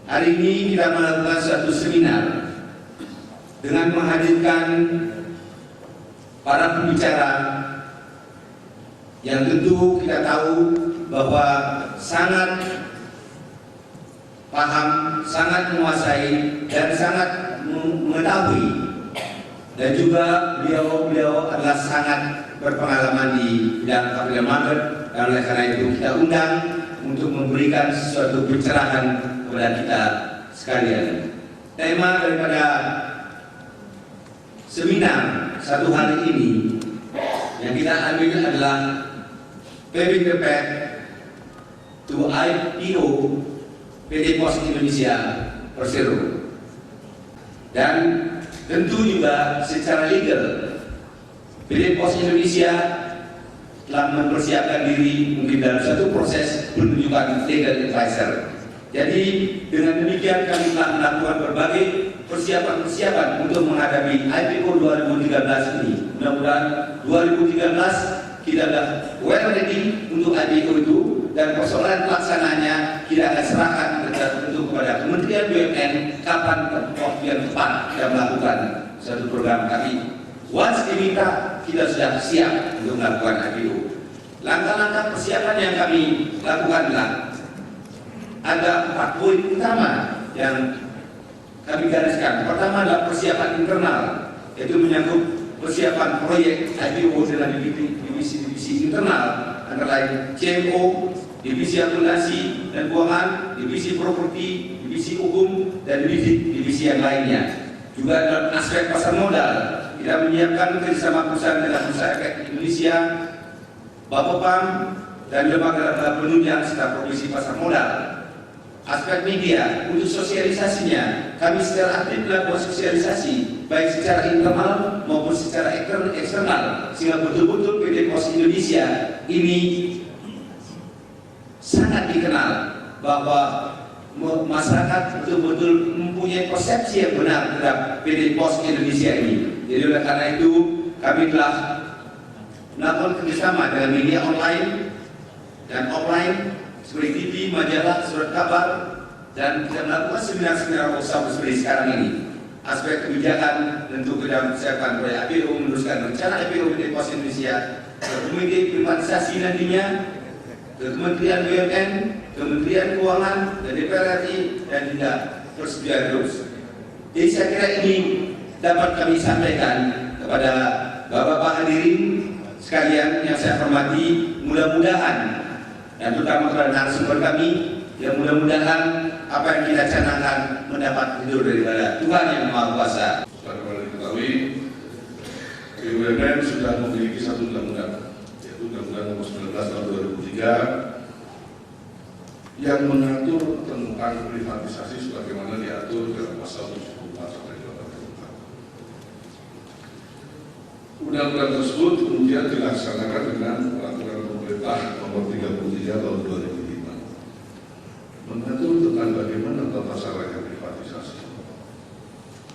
Hari ini kita melakukan suatu seminar dengan menghadirkan para pembicara yang tentu kita tahu bahwa sangat paham, sangat menguasai dan sangat mengetahui, dan juga beliau adalah sangat berpengalaman di bidang capital market. Dan oleh karena itu kita undang untuk memberikan sesuatu pencerahan kepada kita sekalian. Tema daripada seminar satu hari ini yang kita ambil adalah Paving the Path to IPO PT Pos Indonesia Persero. Dan tentu juga secara legal PT Pos Indonesia telah mempersiapkan diri mungkin dalam satu proses penunjukan legal advisor. Jadi dengan demikian kami telah melakukan berbagai persiapan untuk menghadapi IPO 2013 ini. Mudah-mudahan 2013 kita sudah well ready untuk IPO itu, dan persoalan pelaksananya kita akan serahkan untuk kepada Kementerian BUMN kapan waktu yang tepat kita melakukan satu program kami. Once diminta, kita sudah siap untuk melakukan IPO. Langkah-langkah persiapan yang kami lakukan adalah ada 4 poin utama yang kami gariskan. Pertama adalah persiapan internal, yaitu menyangkut persiapan proyek IPO dengan divisi-divisi internal, antara lain CMO, divisi akuntansi dan keuangan, divisi properti, divisi hukum, dan divisi yang lainnya. Juga dalam aspek pasar modal, kita menyiapkan kerjasama perusahaan dengan Bursa Efek Indonesia, Bapepam, dan lembaga penunjang serta provisi pasar modal. Aspek media, untuk sosialisasinya, kami secara aktif melakukan sosialisasi, baik secara internal maupun secara eksternal, sehingga betul-betul PT Pos Indonesia ini sangat dikenal bahwa masyarakat betul-betul mempunyai persepsi yang benar terhadap PT Pos Indonesia ini. Jadi oleh karena itu kami telah melakukan kerjasama dengan media online dan offline seperti TV, majalah, surat kabar, dan kita melakukan seminar-seminar workshop seperti sekarang ini. Aspek kebijakan tentu kita persiapkan proyek IPO, meneruskan rencana IPO PT Pos Indonesia, komite privatisasi nantinya, ke Kementerian BUMN, Kementerian Keuangan, dan DPR RI, dan juga persetujuan terus. Jadi saya kira ini dapat kami sampaikan kepada Bapak-Bapak hadirin sekalian yang saya hormati. Mudah-mudahan, dan terutama kepada narasumber kami, yang mudah-mudahan apa yang kita canangkan mendapat ridho daripada Tuhan yang Maha Kuasa. Sebagaimana diketahui, BUMN sudah memiliki satu undang-undang, yaitu Undang-Undang Nomor 19 Tahun 2003 yang mengatur tentang privatisasi sebagaimana diatur dalam pasal 74 sampai 84. Undang-undang tersebut kemudian dilaksanakan dengan peraturan pemerintah Nomor 33 Tahun 2005 mengatur tentang bagaimana tata cara privatisasi,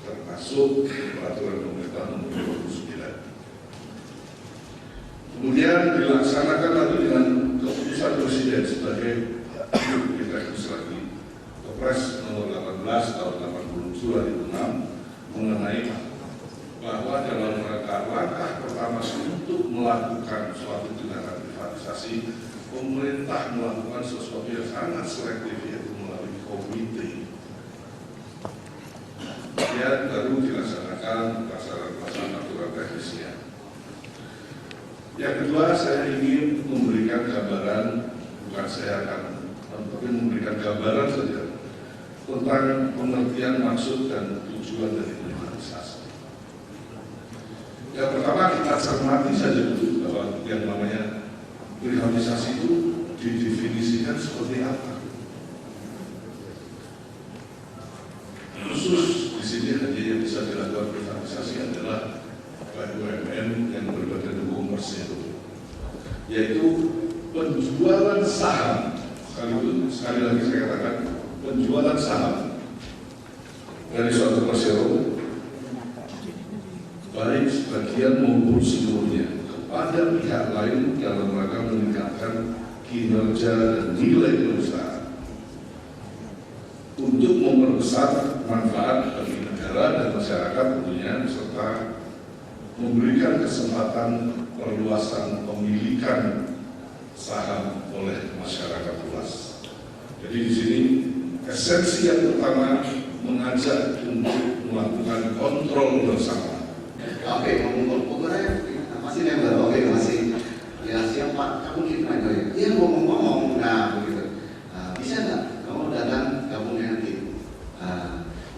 termasuk peraturan pemerintah Nomor 29. Kemudian dilaksanakan lagi dengan keputusan Presiden sebagai teknis lagi, Kepres Nomor 18 Tahun 80/2006 mengenai bahwa dalam langkah pertama untuk melakukan suatu tindakan privatisasi, pemerintah melakukan sesuatu yang sangat selektif, yaitu melalui komite. Kemudian baru dilaksanakan pelaksanaan aturan teknisnya. Yang kedua, saya ingin memberikan gambaran, bukan saya akan, tapi memberikan gambaran saja tentang pengertian maksud dan tujuan dari privatisasi. Yang pertama, kita cermati saja dulu bahwa yang namanya privatisasi itu didefinisikan seperti apa. Khusus di sini hanya yang bisa dilakukan privatisasi adalah BUMN yang berbadan hukum Persero, yaitu penjualan saham. Sekali lagi saya katakan, penjualan saham dari suatu Persero, baik sebagian maupun seluruhnya, kepada pihak lain dalam rangka meningkatkan kinerja dan nilai perusahaan. untuk memperbesar manfaat bagi negara dan masyarakat tentunya, serta memberikan kesempatan perluasan pemilikan saham oleh masyarakat luas. Jadi di sini esensi yang pertama mengajak untuk melakukan kontrol bersama. Oke, ngomong-ngomong, masih member, oke masih. Ya siapa? Kamu gitu aja ya. Iya ngomong-ngomong, nah begitu. Bisa nggak kamu datang kamu nanti?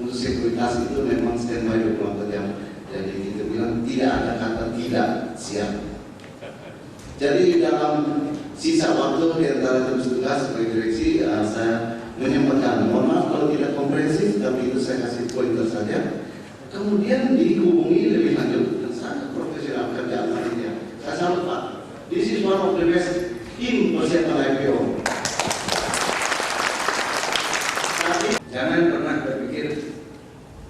Untuk sekuritas itu memang standby 24 jam. Jadi kita bilang tidak ada kata tidak siap. Jadi dalam sisa waktu di antara tugas sebagai direksi, saya menyampaikan, mohon maaf kalau tidak komprehensif, tapi itu saya kasih pointer saja. Kemudian dihubungi lebih lanjut dan sangat profesional kerjaan panitia. Saya salut Pak. This is one of the best team persiapan IPO. Jangan pernah berpikir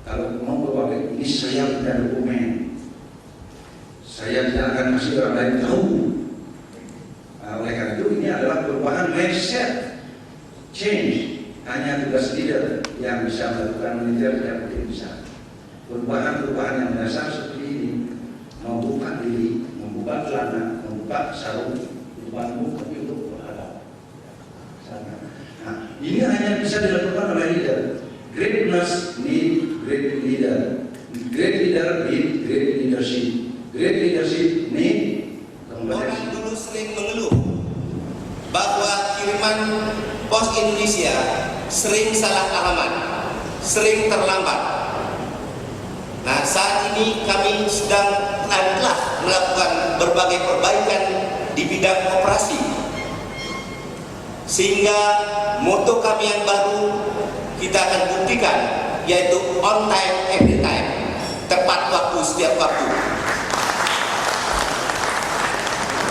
kalau mau berwakil ini saya punya dokumen, saya tidak akan kasih orang lain tahu. Oleh karena itu ini adalah perubahan mindset, change. Hanya tugas leader yang bisa melakukan manajer yang mungkin bisa. Perubahan-perubahan yang dasar seperti ini, membuka diri, membuka celana, membuka sarung, bukan tapi untuk berharap. Nah, ini hanya bisa dilakukan oleh leader. Greatness need great leader. Great leader need great leadership. Great leadership need Orang dulu sering mengeluh bahwa kiriman Pos Indonesia sering salah alamat, sering terlambat. Nah, saat ini kami sedang telah melakukan berbagai perbaikan di bidang operasi, sehingga moto kami yang baru kita akan buktikan, yaitu on time every time, tepat waktu setiap waktu.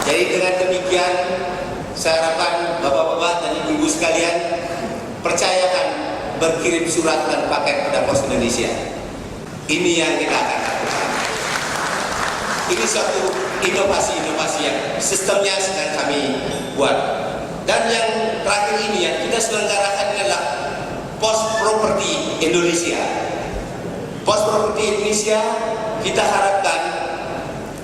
Jadi dengan demikian saya harapkan bapak-bapak dan ibu-ibu sekalian percayakan berkirim surat dan paket pada Pos Indonesia. Ini yang kita akan lakukan. Ini suatu inovasi-inovasi yang sistemnya sedang kami buat. Dan yang terakhir ini yang kita selenggarakan adalah Pos Properti Indonesia. Pos Properti Indonesia kita harapkan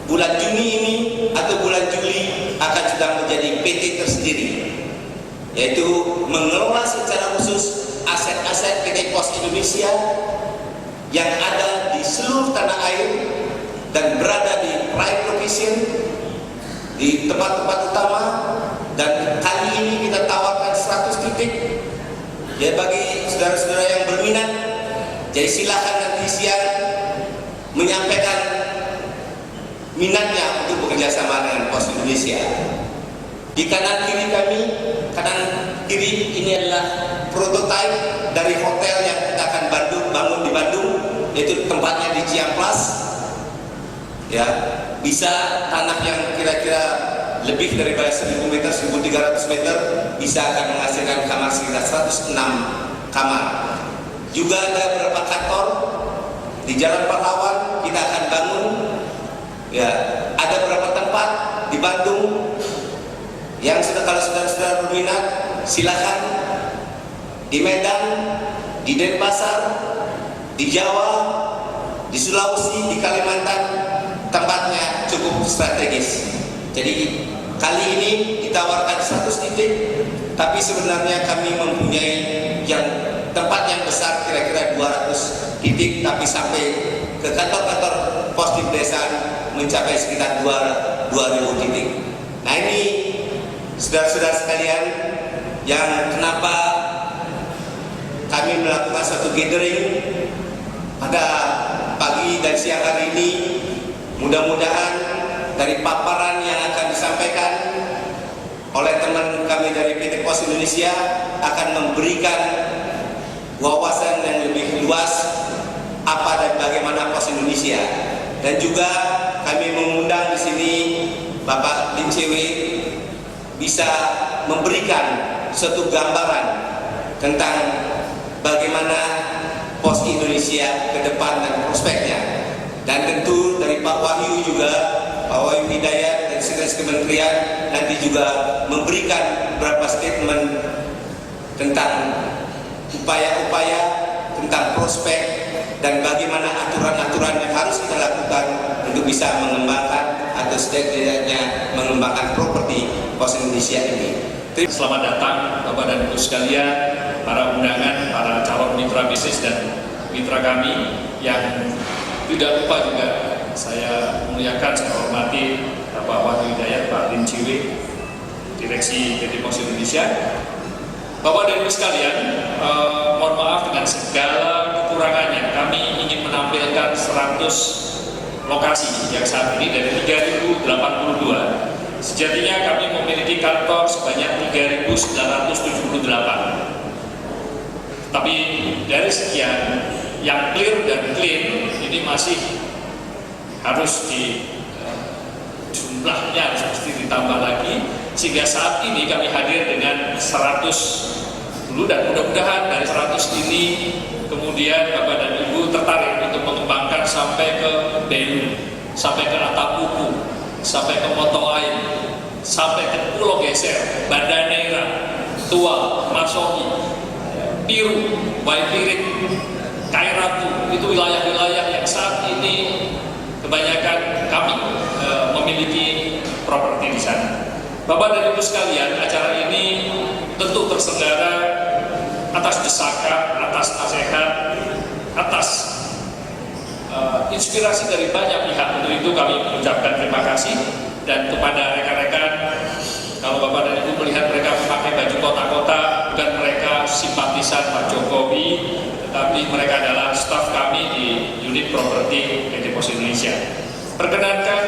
bulan Juni ini atau bulan Juli akan sudah menjadi PT tersendiri, yaitu mengelola secara khusus aset-aset PT Pos Indonesia yang ada di seluruh tanah air dan berada di prime location, di tempat-tempat utama. Dan kali ini kita tawarkan 100 titik ya bagi saudara-saudara yang berminat. Jadi silakan nanti siang menyampaikan minatnya untuk bekerja sama dengan Pos Indonesia. Di kanan kiri kami, kanan kiri ini adalah prototipe dari hotel yang kita akan bangun di Bandung, yaitu tempatnya di Ciamplas. Ya, bisa tanah yang kira-kira lebih daripada 1000 meter, 1300 meter, bisa akan menghasilkan kamar sekitar 106 kamar. Juga ada beberapa kantor di Jalan Pahlawan kita akan bangun. Ya, ada beberapa tempat di Bandung yang kalau saudara-saudara berminat, silakan. Di Medan, di Denpasar, di Jawa, di Sulawesi, di Kalimantan, tempatnya cukup strategis. Jadi kali ini ditawarkan 100 titik, tapi sebenarnya kami mempunyai yang tempat yang besar kira-kira 200 titik, tapi sampai ke kantor-kantor pos di pedesaan mencapai sekitar 2.000 titik. Nah ini saudara-saudara sekalian, yang kenapa kami melakukan satu gathering pada pagi dan siang hari ini. Mudah-mudahan dari paparan yang akan disampaikan oleh teman kami dari PT Pos Indonesia akan memberikan wawasan yang lebih luas apa dan bagaimana Pos Indonesia. Dan juga kami mengundang di sini Bapak Lim Cewe bisa memberikan suatu gambaran tentang bagaimana Pos Indonesia ke depan dan prospeknya. Dan tentu dari Pak Wahyu juga, Pak Wahyu Hidayat dari Sekretaris Kementerian nanti juga memberikan beberapa statement tentang upaya-upaya tentang prospek dan bagaimana aturan-aturan yang harus kita lakukan untuk bisa mengembangkan atau setidaknya mengembangkan properti Pos Indonesia ini. Selamat datang Bapak dan Ibu sekalian, para undangan, para calon mitra bisnis dan mitra kami yang tidak lupa juga saya muliakan, saya hormati Bapak Wahyu Hidayat, Pak Lin Ciwe, Direksi PT Pos Indonesia. Bapak dan Ibu sekalian, mohon maaf dengan segala kekurangannya, kami ingin menampilkan 100 lokasi yang saat ini dari 3082. Sejatinya kami memiliki kantor sebanyak 3.978. Tapi dari sekian, yang clear dan clean ini masih harus jumlahnya harus mesti ditambah lagi, sehingga saat ini kami hadir dengan 100 dulu, dan mudah-mudahan dari 100 ini kemudian Bapak dan Ibu tertarik untuk mengembangkan sampai ke Belu, sampai ke Atapuku, sampai ke Motoain, sampai ke Pulau Geser, Banda Neira, Tua, Masohi, Piru, Waipirit, Kairatu. Itu wilayah-wilayah yang saat ini kebanyakan kami memiliki properti di sana. Bapak dan Ibu sekalian, acara ini tentu terselenggara atas desakan, atas nasihat, atas inspirasi dari banyak pihak. Untuk itu kami mengucapkan terima kasih, dan kepada rekan-rekan, kalau Bapak dan Ibu melihat mereka memakai baju kota-kota, bukan mereka simpatisan Pak Jokowi, tetapi mereka adalah staf kami di unit properti PT Pos Indonesia. Perkenankan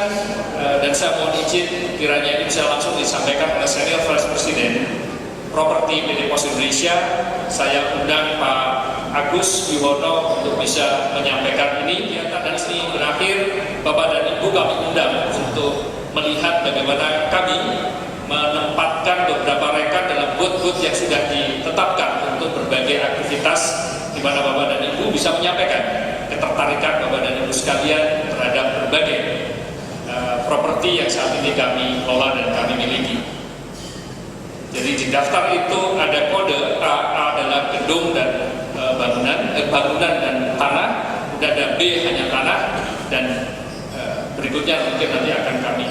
dan saya mohon izin kiranya ini bisa langsung disampaikan oleh Senior Vice President Properti PT Pos Indonesia. Saya undang Pak Agus Yuwono untuk bisa menyampaikan ini. Dan sini berakhir, Bapak dan Ibu kami undang untuk melihat bagaimana kami menempatkan beberapa rekan dalam booth-booth yang sudah ditetapkan untuk berbagai aktivitas, di mana Bapak dan Ibu bisa menyampaikan ketertarikan Bapak dan Ibu sekalian terhadap berbagai properti yang saat ini kami kelola dan kami miliki. Jadi di daftar itu ada kode A adalah gedung dan bangunan dan tanah, kemudian ada B hanya tanah, dan berikutnya mungkin nanti akan kami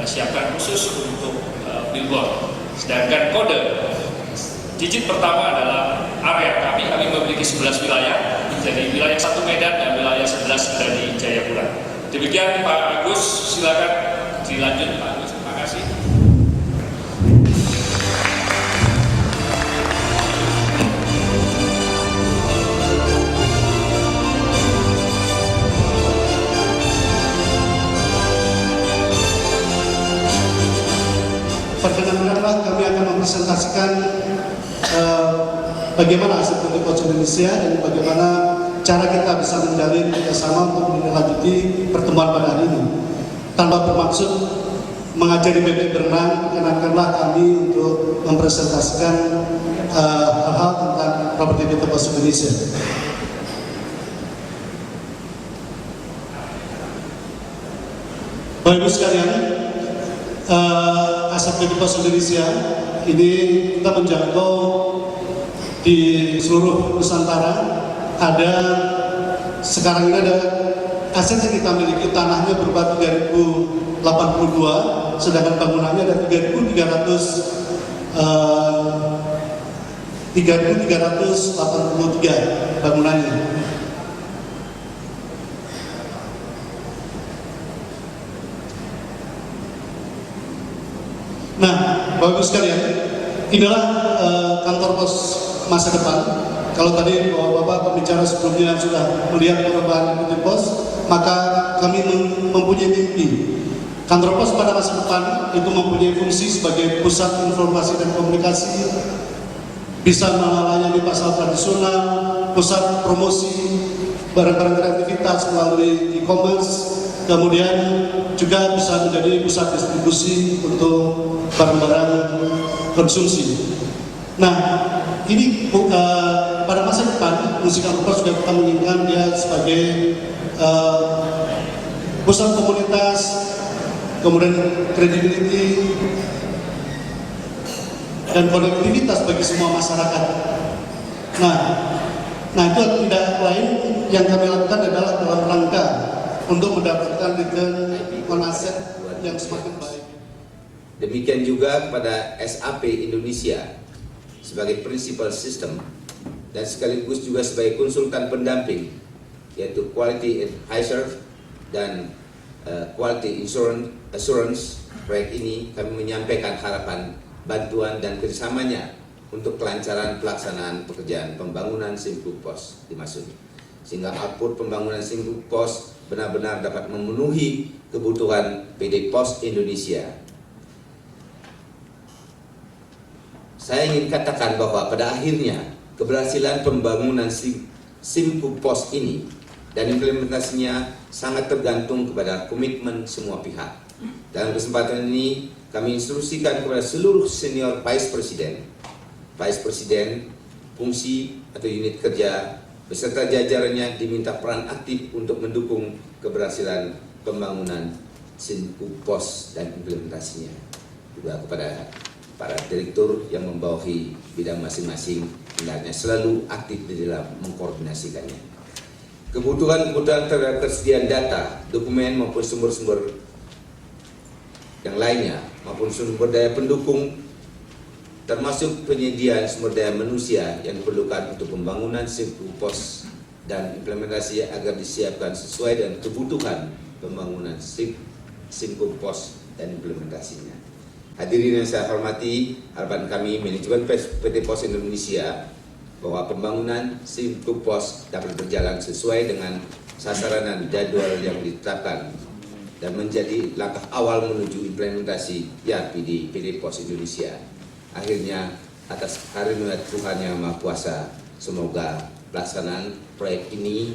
siapkan khusus untuk billboard. Sedangkan kode digit pertama adalah area kami memiliki 11 wilayah, jadi wilayah 1 Medan dan wilayah 11 ada di Jayapura. Demikian Pak Agus, silakan dilanjut Pak Agus, terima kasih. Perkenankanlah kami akan mempresentasikan bagaimana aset PT Pos Indonesia dan bagaimana cara kita bisa menjalin kerjasama untuk menindaklanjuti pertemuan pada hari ini. Tanpa bermaksud mengajari bebek berenang, perkenankanlah kami untuk mempresentasikan hal-hal tentang properti PT Pos Indonesia. Bapak Ibu sekalian, aset PT Pos Indonesia ini kita menjangkau di seluruh Nusantara. Sekarang ini ada aset yang kita miliki, tanahnya berupa 3082, sedangkan bangunannya ada 3.383 bangunannya. Nah, Bapak Ibu sekalian, inilah kantor pos masa depan. Kalau tadi Bapak pembicara sebelumnya sudah melihat perubahan PT Pos, maka kami mempunyai mimpi. Kantor pos pada masa depan itu mempunyai fungsi sebagai pusat informasi dan komunikasi, bisa melayani pasar tradisional, pusat promosi barang-barang kreativitas melalui e-commerce, kemudian juga bisa menjadi pusat distribusi untuk barang-barang konsumsi. Nah, ini pada masa depan fungsi kantor pos sudah kita menginginkan dia sebagai pusat komunitas, kemudian credibility dan konektivitas bagi semua masyarakat. Nah itu tidak lain yang kami lakukan adalah dalam rangka untuk mendapatkan return on asset yang semakin baik. Demikian juga kepada SAP Indonesia sebagai principal system dan sekaligus juga sebagai konsultan pendamping, yaitu Quality Advisor dan Quality Assurance. Proyek ini kami menyampaikan harapan, bantuan dan kerjasamanya untuk kelancaran pelaksanaan pekerjaan pembangunan Simpruk Pos dimaksud, sehingga output pembangunan Simpruk Pos benar-benar dapat memenuhi kebutuhan PT Pos Indonesia. Saya ingin katakan bahwa pada akhirnya keberhasilan pembangunan Simpruk Pos ini dan implementasinya sangat tergantung kepada komitmen semua pihak. Dalam kesempatan ini kami instruksikan kepada seluruh senior Vice Presiden, fungsi atau unit kerja beserta jajarannya diminta peran aktif untuk mendukung keberhasilan pembangunan Simpruk Pos dan implementasinya. Juga kepada para direktur yang membawahi bidang masing-masing, hendaknya selalu aktif di dalam mengkoordinasikannya. Kebutuhan terhadap ketersediaan data, dokumen maupun sumber-sumber yang lainnya maupun sumber daya pendukung termasuk penyediaan sumber daya manusia yang diperlukan untuk pembangunan Simpruk Pos dan implementasi agar disiapkan sesuai dengan kebutuhan pembangunan Simpruk Pos dan implementasinya. Hadirin yang saya hormati, harapan kami manajemen PT Pos Indonesia bahwa pembangunan Simpruk Pos dapat berjalan sesuai dengan sasaran dan jadwal yang ditetapkan dan menjadi langkah awal menuju implementasi ERP di PT Pos Indonesia. Akhirnya, atas karunia Tuhan Yang Maha Kuasa, semoga pelaksanaan proyek ini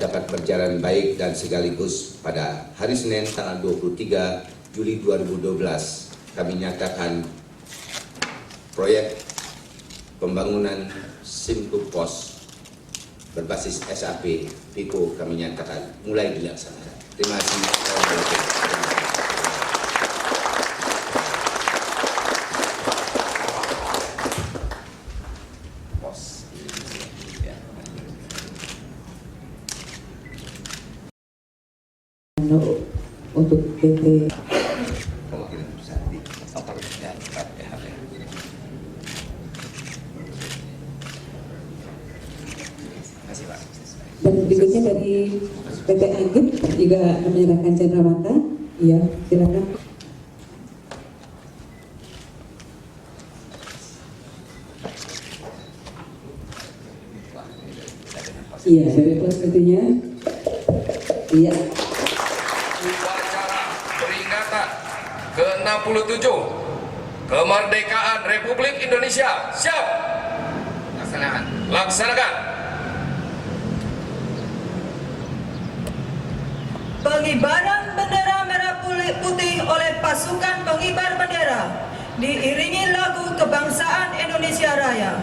dapat berjalan baik dan sekaligus pada hari Senin tanggal 23 Juli 2012 kami nyatakan proyek pembangunan Simpruk Pos berbasis SAP PICO kami nyatakan mulai dilaksanakan. Terima kasih. Untuk PT dan berikutnya dari PT Agip juga menyerahkan cendramata. Iya, silakan. Iya, dari pos tentunya. Iya. Upacara peringatan ke-67 kemerdekaan Republik Indonesia. Siap. Laksanakan. Pengibaran bendera merah putih oleh pasukan pengibar bendera diiringi lagu kebangsaan Indonesia Raya.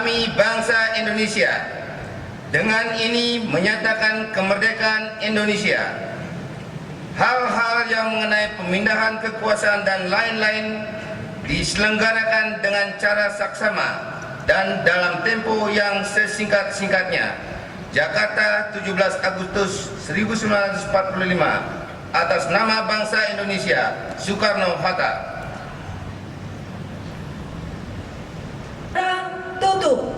kami bangsa Indonesia dengan ini menyatakan kemerdekaan Indonesia. Hal-hal yang mengenai pemindahan kekuasaan dan lain-lain diselenggarakan dengan cara saksama dan dalam tempo yang sesingkat-singkatnya. Jakarta, 17 Agustus 1945. Atas nama bangsa Indonesia, Soekarno-Hatta. Tutup.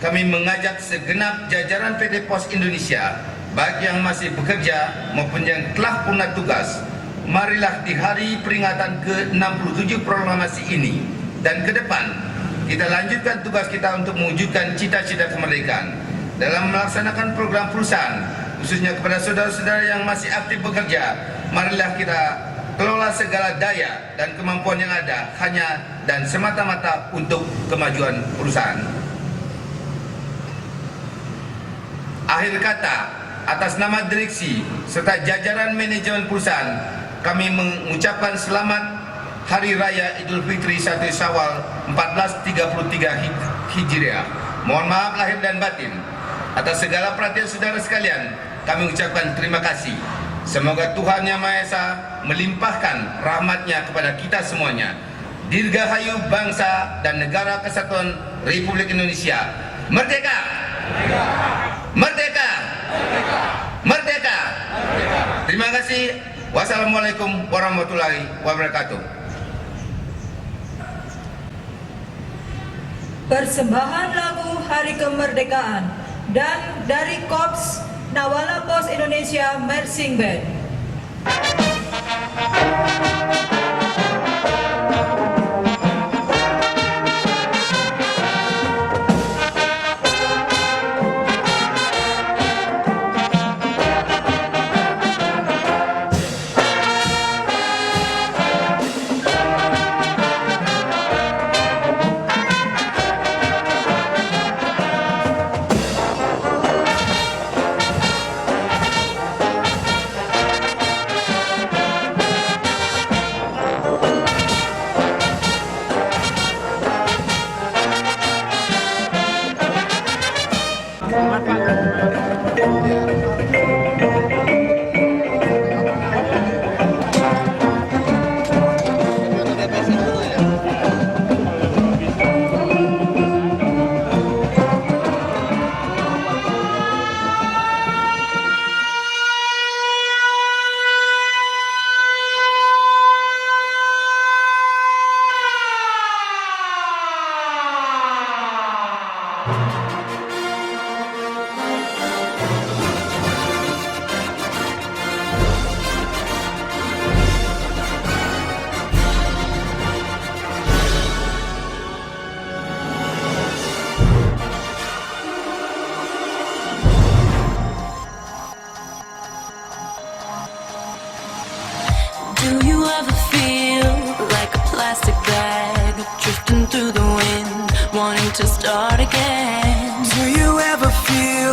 Kami mengajak segenap jajaran PT Pos Indonesia, baik yang masih bekerja maupun yang telah punah tugas, marilah di hari peringatan ke-67 proklamasi ini dan ke depan kita lanjutkan tugas kita untuk mewujudkan cita-cita kemerdekaan. Dalam melaksanakan program perusahaan, khususnya kepada saudara-saudara yang masih aktif bekerja, marilah kita kelola segala daya dan kemampuan yang ada hanya dan semata-mata untuk kemajuan perusahaan. Akhir kata, atas nama direksi serta jajaran manajemen perusahaan, kami mengucapkan selamat Hari Raya Idul Fitri 1 Syawal 1433 Hijriah. Mohon maaf lahir dan batin. Atas segala perhatian saudara sekalian, kami ucapkan terima kasih. Semoga Tuhan Yang Maha Esa melimpahkan rahmat-Nya kepada kita semuanya. Dirgahayu bangsa dan negara kesatuan Republik Indonesia. Merdeka! Merdeka! Merdeka! Terima kasih. Wassalamualaikum warahmatullahi wabarakatuh. Persembahan lagu Hari Kemerdekaan dan dari Korps Nawala Pos Indonesia Marching Band. Do you ever feel like a plastic bag drifting through the wind, wanting to start again? Do you ever feel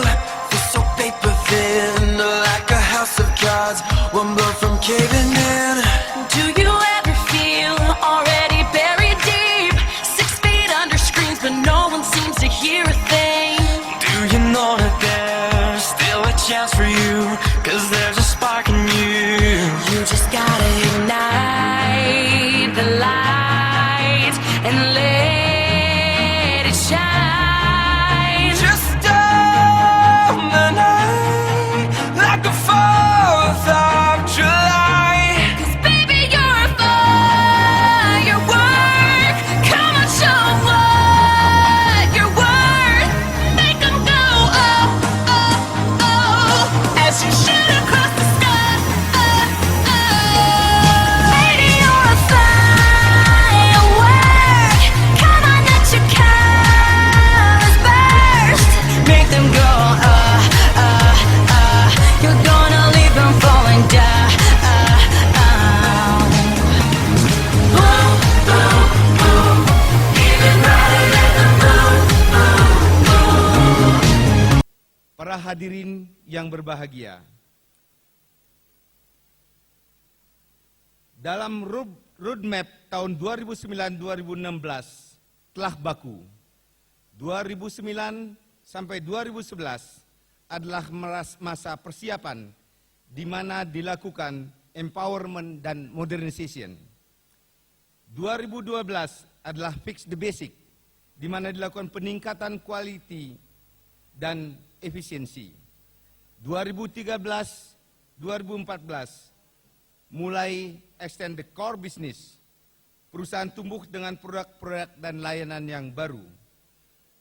this so paper thin, like a house of cards, one blow from caving in? Do you ever feel already buried deep, 6 feet under screens, but no one seems to hear a thing? Do you know that there's still a chance for you, 'cause there's a spark in you? You just gotta ignite the light and let it shine. Just on the night, like the 4th of July. 'Cause baby, you're a firework. Come on, show what you're worth. Make 'em go, oh, oh, oh, as you shoot across the sky. Baby, you're a firework. hadirin yang berbahagia, dalam roadmap tahun 2009-2016 telah baku. 2009 sampai 2011 adalah masa persiapan di mana dilakukan empowerment dan modernization. 2012 adalah fix the basic, di mana dilakukan peningkatan quality dan efisiensi. 2013-2014 mulai extend the core business. Perusahaan tumbuh dengan produk-produk dan layanan yang baru.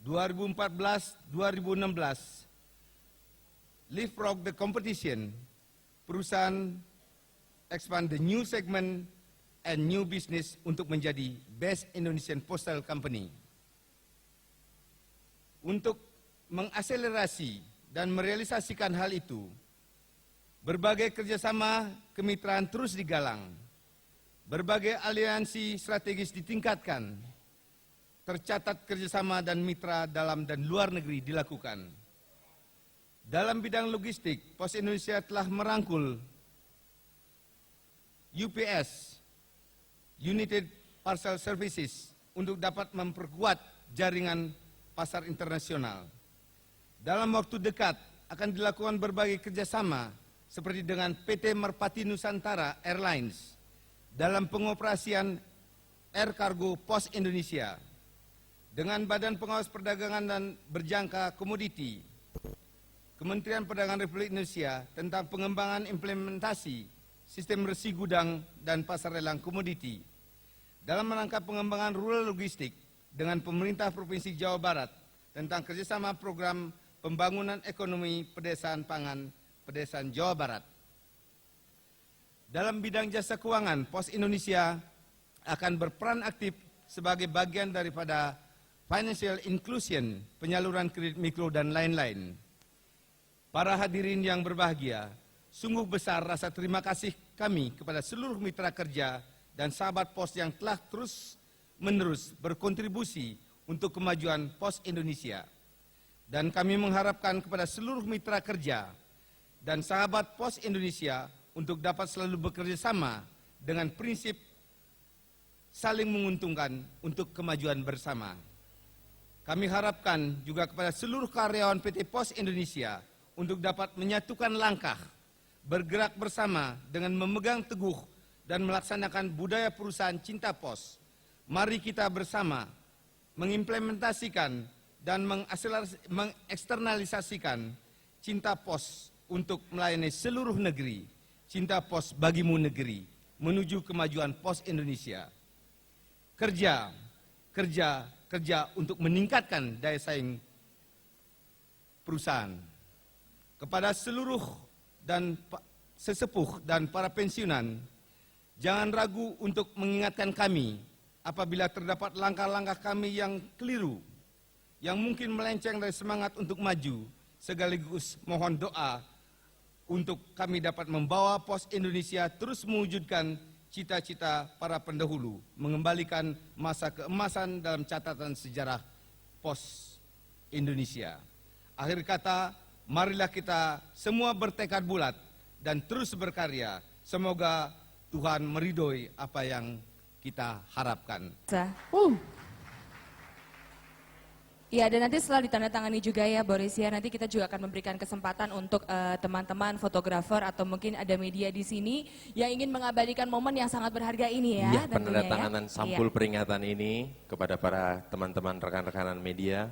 2014-2016 leapfrog the competition. Perusahaan expand the new segment and new business untuk menjadi Best Indonesian Postal Company. Untuk mengakselerasi dan merealisasikan hal itu, berbagai kerjasama kemitraan terus digalang, berbagai aliansi strategis ditingkatkan, tercatat kerjasama dan mitra dalam dan luar negeri dilakukan. Dalam bidang logistik, Pos Indonesia telah merangkul UPS, United Parcel Services, untuk dapat memperkuat jaringan pasar internasional. Dalam waktu dekat akan dilakukan berbagai kerjasama seperti dengan PT Merpati Nusantara Airlines dalam pengoperasian Air Cargo Pos Indonesia, dengan Badan Pengawas Perdagangan dan Berjangka Komoditi, Kementerian Perdagangan Republik Indonesia tentang pengembangan implementasi sistem resi gudang dan pasar lelang komoditi, dalam rangka pengembangan rural logistik dengan pemerintah Provinsi Jawa Barat tentang kerjasama program pembangunan ekonomi pedesaan pangan pedesaan Jawa Barat. Dalam bidang jasa keuangan, Pos Indonesia akan berperan aktif sebagai bagian daripada financial inclusion, penyaluran kredit mikro dan lain-lain. Para hadirin yang berbahagia, sungguh besar rasa terima kasih kami kepada seluruh mitra kerja dan sahabat Pos yang telah terus-menerus berkontribusi untuk kemajuan Pos Indonesia. Dan kami mengharapkan kepada seluruh mitra kerja dan sahabat Pos Indonesia untuk dapat selalu bekerja sama dengan prinsip saling menguntungkan untuk kemajuan bersama. Kami harapkan juga kepada seluruh karyawan PT Pos Indonesia untuk dapat menyatukan langkah, bergerak bersama dengan memegang teguh dan melaksanakan budaya perusahaan cinta pos. Mari kita bersama mengimplementasikan dan mengeksternalisasikan cinta pos untuk melayani seluruh negeri, cinta pos bagimu negeri, menuju kemajuan Pos Indonesia. Kerja, kerja, kerja untuk meningkatkan daya saing perusahaan. Kepada seluruh dan sesepuh dan para pensiunan, jangan ragu untuk mengingatkan kami apabila terdapat langkah-langkah kami yang keliru, yang mungkin melenceng dari semangat untuk maju, sekaligus mohon doa untuk kami dapat membawa Pos Indonesia terus mewujudkan cita-cita para pendahulu, mengembalikan masa keemasan dalam catatan sejarah Pos Indonesia. Akhir kata, marilah kita semua bertekad bulat dan terus berkarya. Semoga Tuhan meridhoi apa yang kita harapkan. Ya, dan nanti setelah ditandatangani juga ya Boris ya, nanti kita juga akan memberikan kesempatan untuk teman-teman fotografer atau mungkin ada media di sini yang ingin mengabadikan momen yang sangat berharga ini ya. Iya, penandatanganan sampul peringatan ini kepada para teman-teman rekan-rekanan media.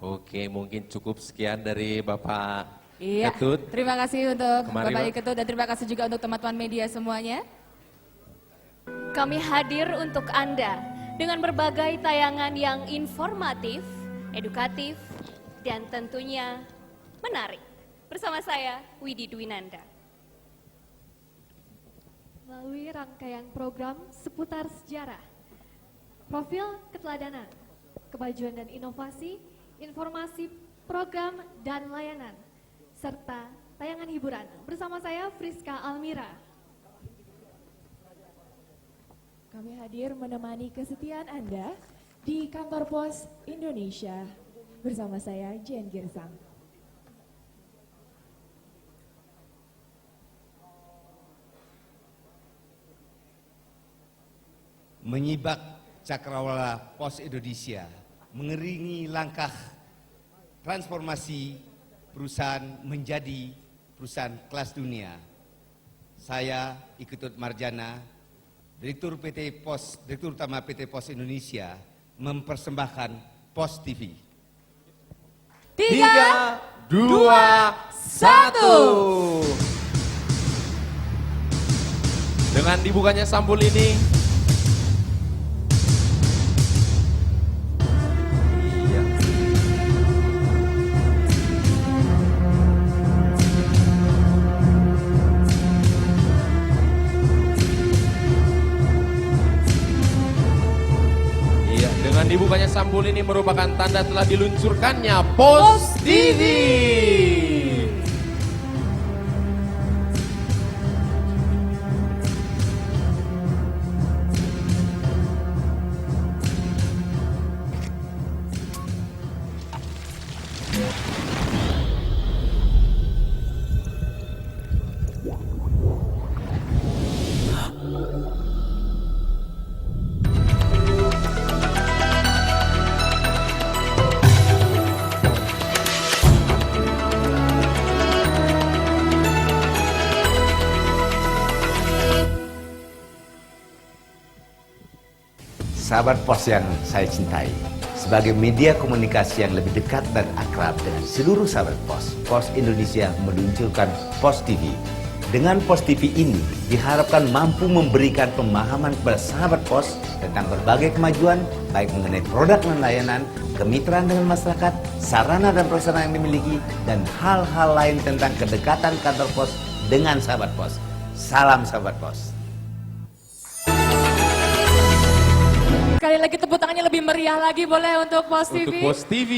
Oke, mungkin cukup sekian dari Bapak Ketut. Terima kasih untuk Kemari, Bapak Ketut dan terima kasih juga untuk teman-teman media semuanya. Kami hadir untuk Anda dengan berbagai tayangan yang informatif, edukatif, dan tentunya menarik. Bersama saya, Widi Dwinanda. Melalui rangkaian program seputar sejarah, profil keteladanan, kemajuan dan inovasi, informasi program dan layanan, serta tayangan hiburan. Bersama saya Friska Almira. Kami hadir menemani kesetiaan Anda di Kantor Pos Indonesia. Bersama saya Jen Girsang. Menyibak cakrawala Pos Indonesia, mengiringi langkah transformasi perusahaan menjadi perusahaan kelas dunia. Saya Iketut Marjana, Direktur Utama PT Pos Indonesia, mempersembahkan Pos TV. 3, 2, 1. Dengan dibukanya sampul ini, dibukanya sampul ini merupakan tanda telah diluncurkannya Pos TV. Sahabat Pos yang saya cintai, sebagai media komunikasi yang lebih dekat dan akrab dengan seluruh sahabat Pos, Pos Indonesia meluncurkan Pos TV. Dengan Pos TV ini diharapkan mampu memberikan pemahaman kepada sahabat Pos tentang berbagai kemajuan, baik mengenai produk dan layanan, kemitraan dengan masyarakat, sarana dan prasarana yang dimiliki, dan hal-hal lain tentang kedekatan kantor Pos dengan sahabat Pos. Salam sahabat Pos. Sekali lagi tepuk tangannya lebih meriah lagi boleh untuk Pos TV. Untuk Pos TV.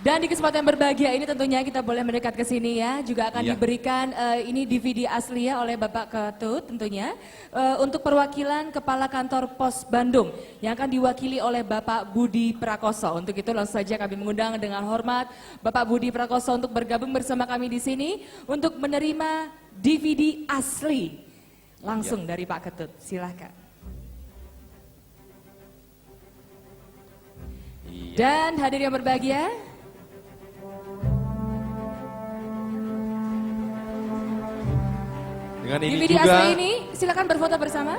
Dan di kesempatan yang berbahagia ini tentunya kita boleh mendekat ke sini ya. Juga akan diberikan ini DVD asli ya oleh Bapak Ketut tentunya. Untuk perwakilan Kepala Kantor Pos Bandung yang akan diwakili oleh Bapak Budi Prakoso. Untuk itu langsung saja kami mengundang dengan hormat Bapak Budi Prakoso untuk bergabung bersama kami di sini. Untuk menerima DVD asli langsung dari Pak Ketut. Silahkan. Dan hadir yang berbahagia, dengan ini DVD juga asli ini silakan berfoto bersama.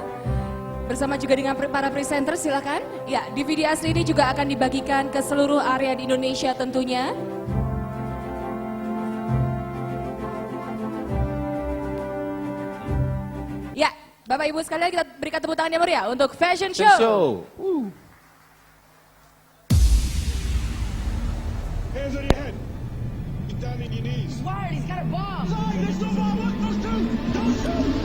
Bersama juga dengan para presenter silakan. Ya, DVD asli ini juga akan dibagikan ke seluruh area di Indonesia tentunya. Ya, Bapak Ibu sekalian kita berikan tepuk tangan yang meriah untuk Fashion Show. Hands on your head. Get down on your knees. Smart, he's got a bomb. Sorry, there's no bomb. Look, those two. Those two.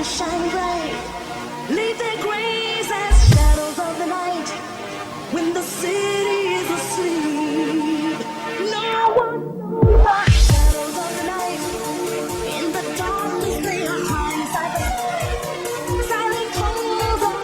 shine bright. Leave their graves as shadows of the night when the city is asleep. No one knows the shadows of the night. In the darkness they are hiding inside the silent calls of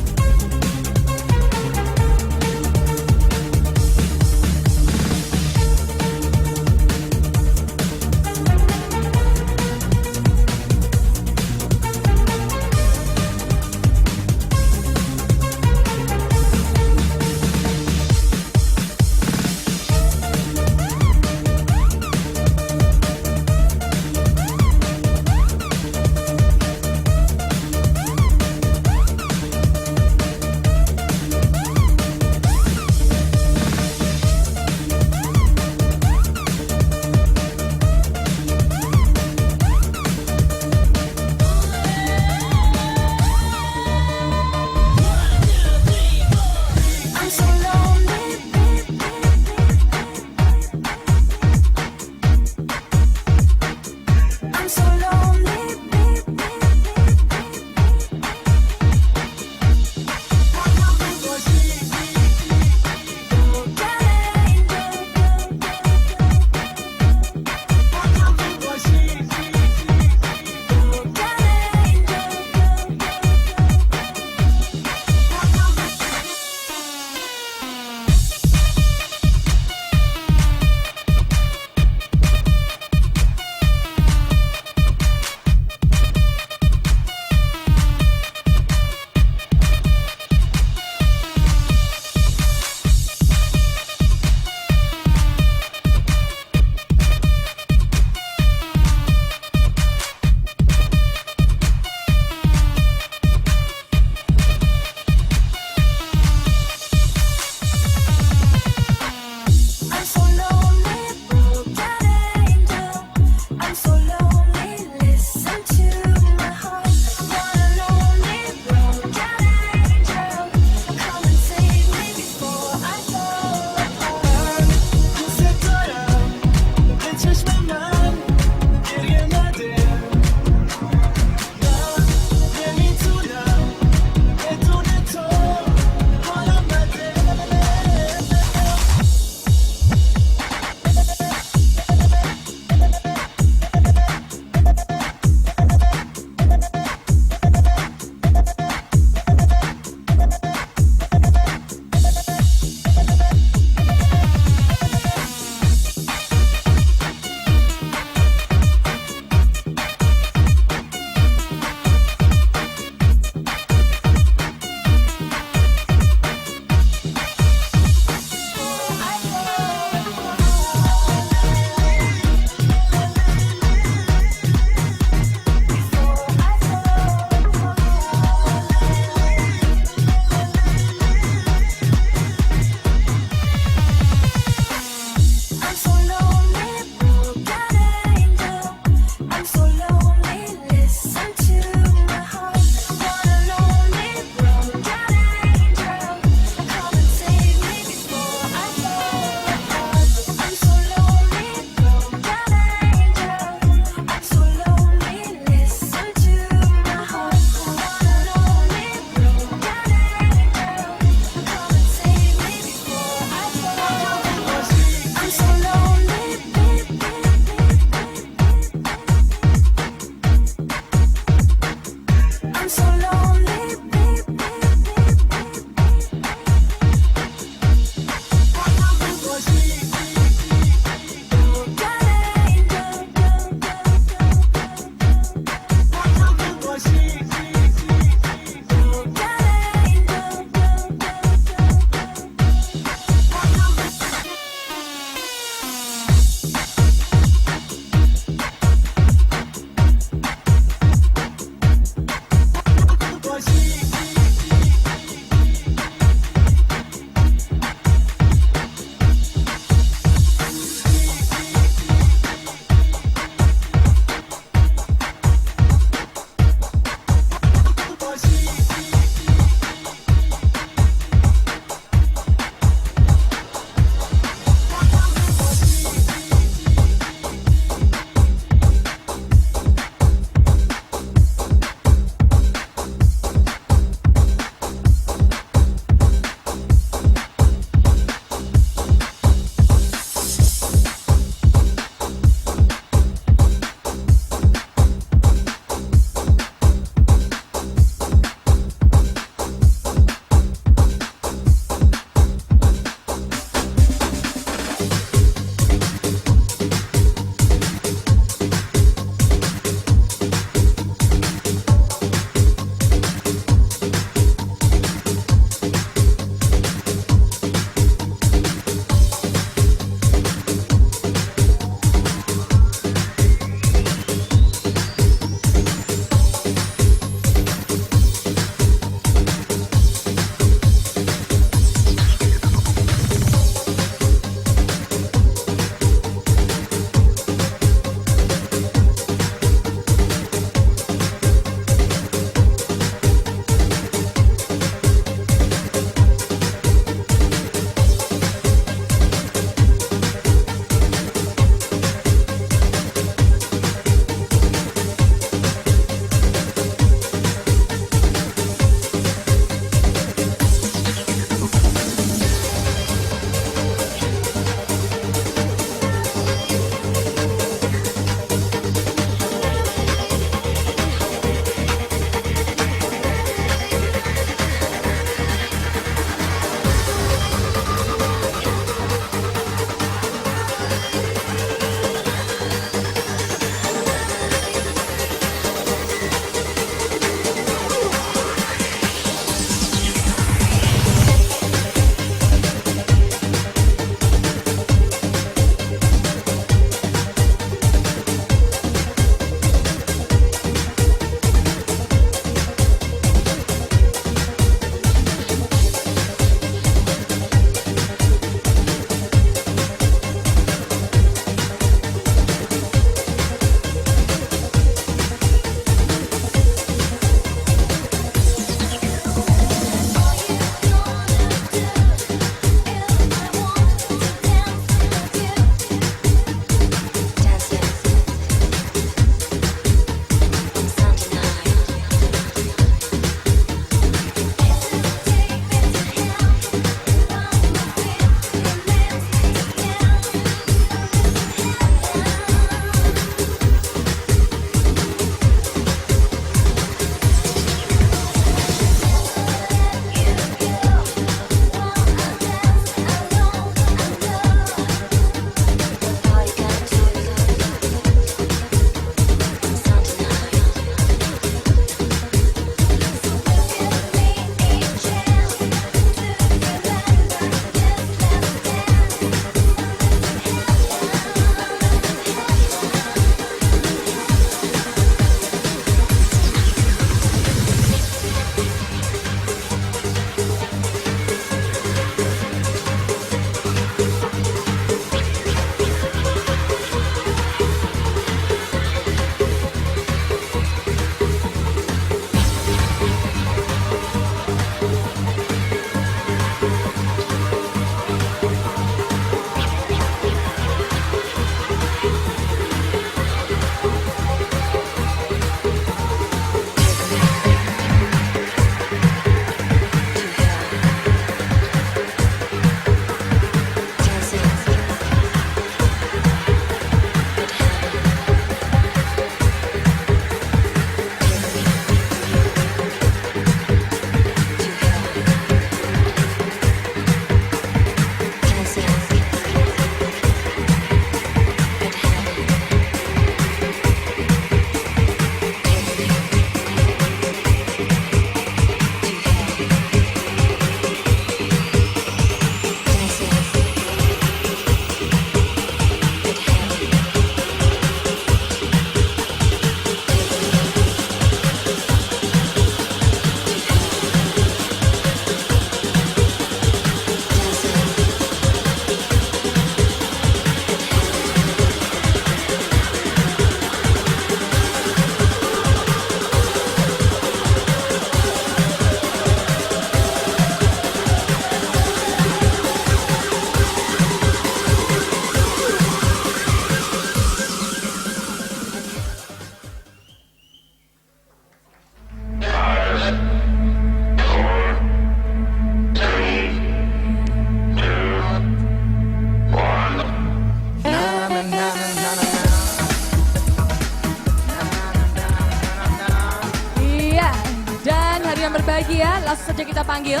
berbahagia, langsung saja kita panggil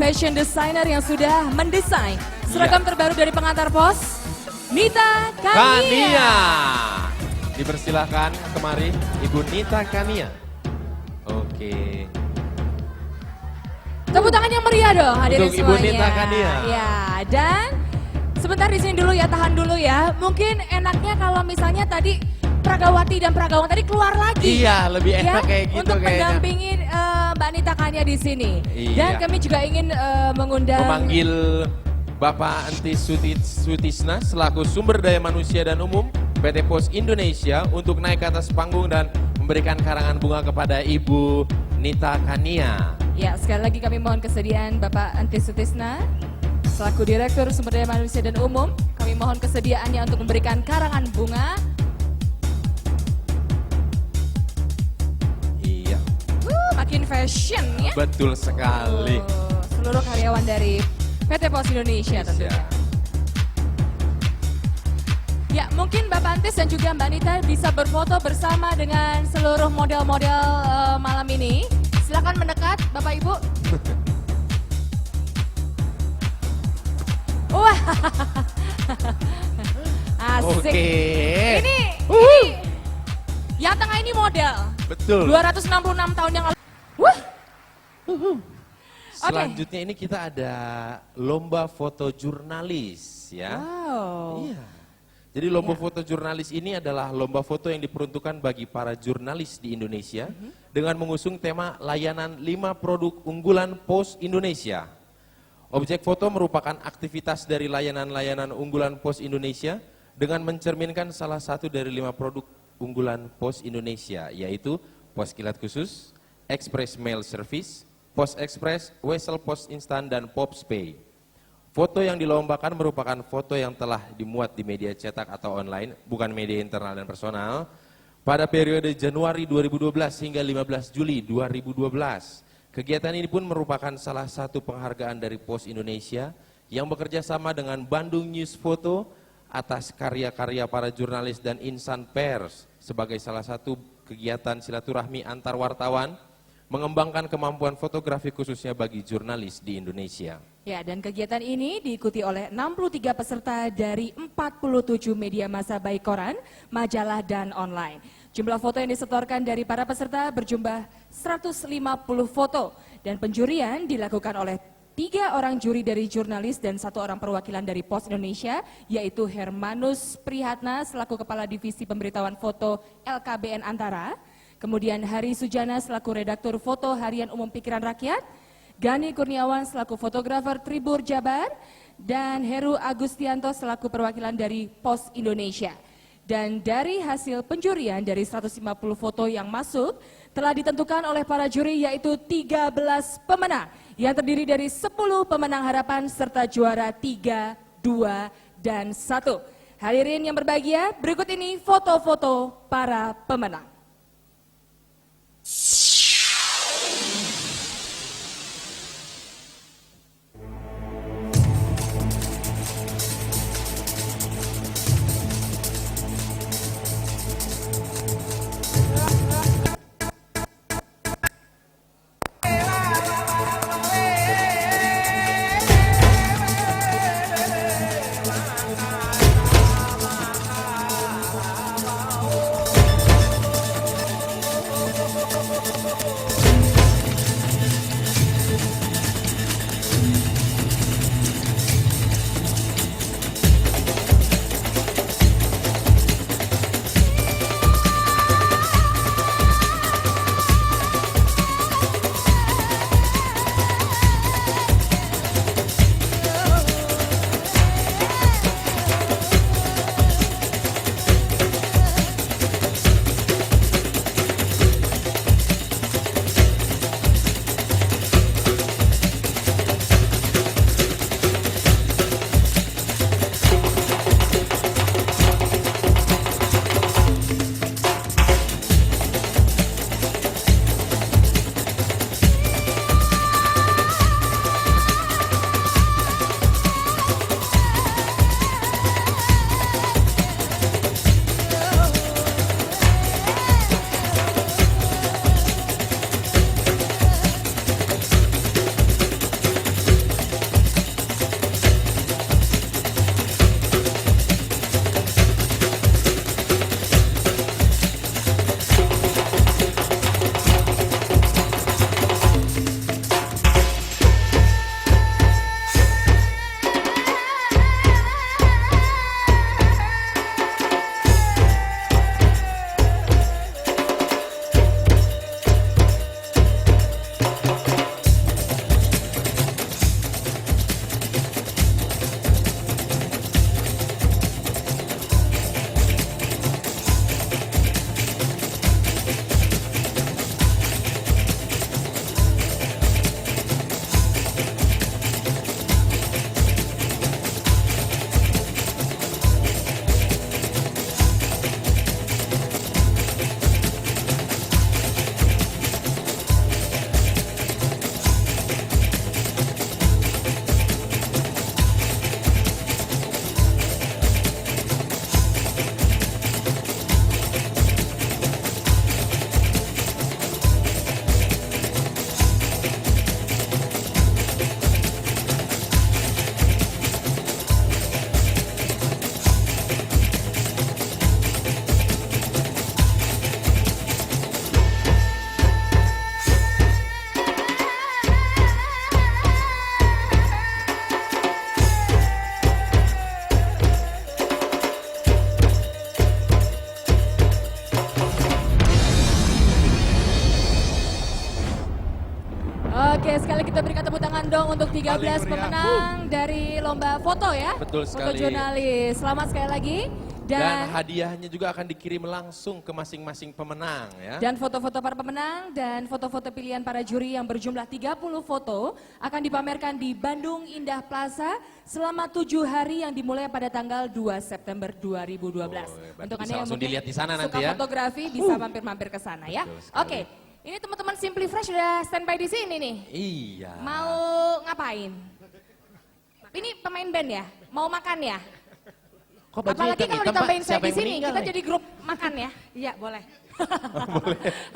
fashion designer yang sudah mendesain seragam terbaru dari pengantar pos, Nita Kania. Dipersilahkan kemari Ibu Nita Kania. Oke. Tepuk tangan yang meriah dong hadirin Untuk Ibu semuanya. Nita Kania. Ya, dan sebentar di sini dulu ya, tahan dulu ya. Mungkin enaknya kalau misalnya tadi Pragawati dan Pragawan tadi keluar lagi. Iya, lebih enak kayak gitu untuk kayaknya. mendampingin Mbak Nita Kania di sini. Iya. Dan kami juga ingin mengundang Memanggil Bapak Antis Sutisna selaku Sumber Daya Manusia dan Umum PT Pos Indonesia untuk naik ke atas panggung dan memberikan karangan bunga kepada Ibu Nita Kania. Ya, sekali lagi kami mohon kesediaan Bapak Antis Sutisna selaku Direktur Sumber Daya Manusia dan Umum. Kami mohon kesediaannya untuk memberikan karangan bunga. Iya. Makin fashion ya. Betul sekali. Seluruh karyawan dari PT Pos Indonesia tentunya. Ya, mungkin Bapak Antis dan juga Mbak Nita bisa berfoto bersama dengan seluruh model-model malam ini. Silakan mendekat, Bapak Ibu. Wah, asik. Oke. Ini yang tengah ini model. Betul. 266 tahun yang lalu. Wah. Selanjutnya ini kita ada lomba foto jurnalis ya. Wow. Iya. Jadi lomba foto jurnalis ini adalah lomba foto yang diperuntukkan bagi para jurnalis di Indonesia dengan mengusung tema layanan 5 produk unggulan Pos Indonesia. Objek foto merupakan aktivitas dari layanan-layanan unggulan Pos Indonesia dengan mencerminkan salah satu dari 5 produk unggulan Pos Indonesia, yaitu Pos Kilat Khusus, Express Mail Service, Pos Express, Wesel Pos Instan, dan Pops Pay. Foto yang dilombakan merupakan foto yang telah dimuat di media cetak atau online, bukan media internal dan personal, pada periode Januari 2012 hingga 15 Juli 2012. Kegiatan ini pun merupakan salah satu penghargaan dari Pos Indonesia yang bekerja sama dengan Bandung News Photo atas karya-karya para jurnalis dan insan pers sebagai salah satu kegiatan silaturahmi antar wartawan, mengembangkan kemampuan fotografi khususnya bagi jurnalis di Indonesia. Ya, dan kegiatan ini diikuti oleh 63 peserta dari 47 media massa baik koran, majalah, dan online. Jumlah foto yang disetorkan dari para peserta berjumlah 150 foto dan penjurian dilakukan oleh 3 orang juri dari jurnalis dan 1 orang perwakilan dari Pos Indonesia, yaitu Hermanus Prihatna selaku Kepala Divisi Pemberitahuan Foto LKBN Antara, kemudian Hari Sujana selaku Redaktur Foto Harian Umum Pikiran Rakyat, Gani Kurniawan selaku fotografer Tribur Jabar, dan Heru Agustianto selaku perwakilan dari Pos Indonesia. Dan dari hasil penjurian dari 150 foto yang masuk, telah ditentukan oleh para juri yaitu 13 pemenang yang terdiri dari 10 pemenang harapan serta juara 3, 2, dan 1. Hadirin yang berbahagia, berikut ini foto-foto para pemenang. Oke, sekali kita berikan tepuk tangan dong untuk 13 Paling meriah. pemenang dari lomba foto ya. Betul Foto sekali. jurnalis. Selamat sekali lagi. Dan hadiahnya juga akan dikirim langsung ke masing-masing pemenang ya. Dan foto-foto para pemenang dan foto-foto pilihan para juri yang berjumlah 30 foto akan dipamerkan di Bandung Indah Plaza selama 7 hari yang dimulai pada tanggal 2 September 2012. Untuk bisa Anda yang langsung mungkin dilihat di sana suka nanti ya. fotografi bisa mampir-mampir ke sana ya. Oke, ini teman-teman Simply Fresh sudah standby di sini nih. Iya. Mau ngapain? Ini pemain band ya? Mau makan ya? Kok bajunya Apalagi kalau hitam-hitam, ditambahin Pak? saya Siapa di yang sini, meninggal kita nih? jadi grup makan ya? Iya, boleh.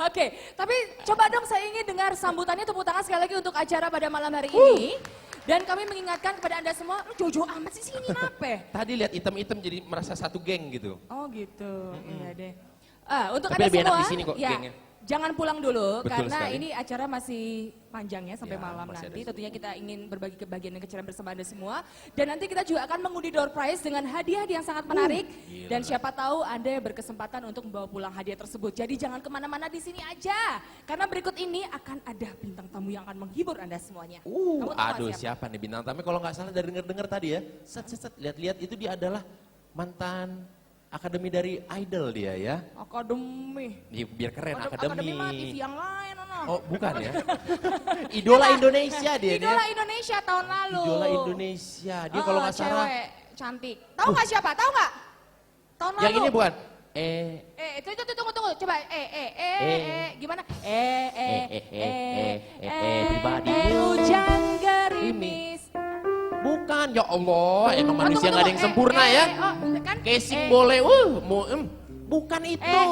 Oke, tapi coba dong saya ingin dengar sambutannya, tepuk tangan sekali lagi untuk acara pada malam hari ini. Dan kami mengingatkan kepada Anda semua, lu jauh-jauh amat sih sini nape? Tadi lihat hitam-hitam jadi merasa satu geng gitu. Oh gitu, iya deh. Untuk Tapi Anda lebih enak semua, di sini kok ya, gengnya. jangan pulang dulu Betul karena sekali. ini acara masih panjang ya sampai Ya, malam masih nanti. ada Tentunya kita ingin berbagi kebahagiaan dan keceriaan bersama Anda semua. Dan nanti kita juga akan mengundi door prize dengan hadiah yang sangat menarik. Gila. Dan siapa tahu Anda berkesempatan untuk membawa pulang hadiah tersebut. Jadi jangan kemana-mana di sini aja. Karena berikut ini akan ada bintang tamu yang akan menghibur Anda semuanya. Kamu tahu nggak Aduh siapa nih bintang tamu? Kalau nggak salah dari denger-dengar tadi ya, set lihat-lihat itu dia adalah mantan akademi dari Idol dia ya. Akademi. Biar keren Akademi mah TV yang lain. Oh bukan ya? Idola Indonesia dia. Idola Indonesia tahun lalu. Idola Indonesia. Dia kalau nggak salah. Cewek cantik. Tahu nggak siapa? Tahu nggak? Tahun lalu. Yang ini bukan? Itu tunggu. Coba gimana? Pribadi. Hujan gerimis. Bukan, ya Allah, emang manusia nggak ada yang sempurna ya. Kan? Casing boleh, bukan itu.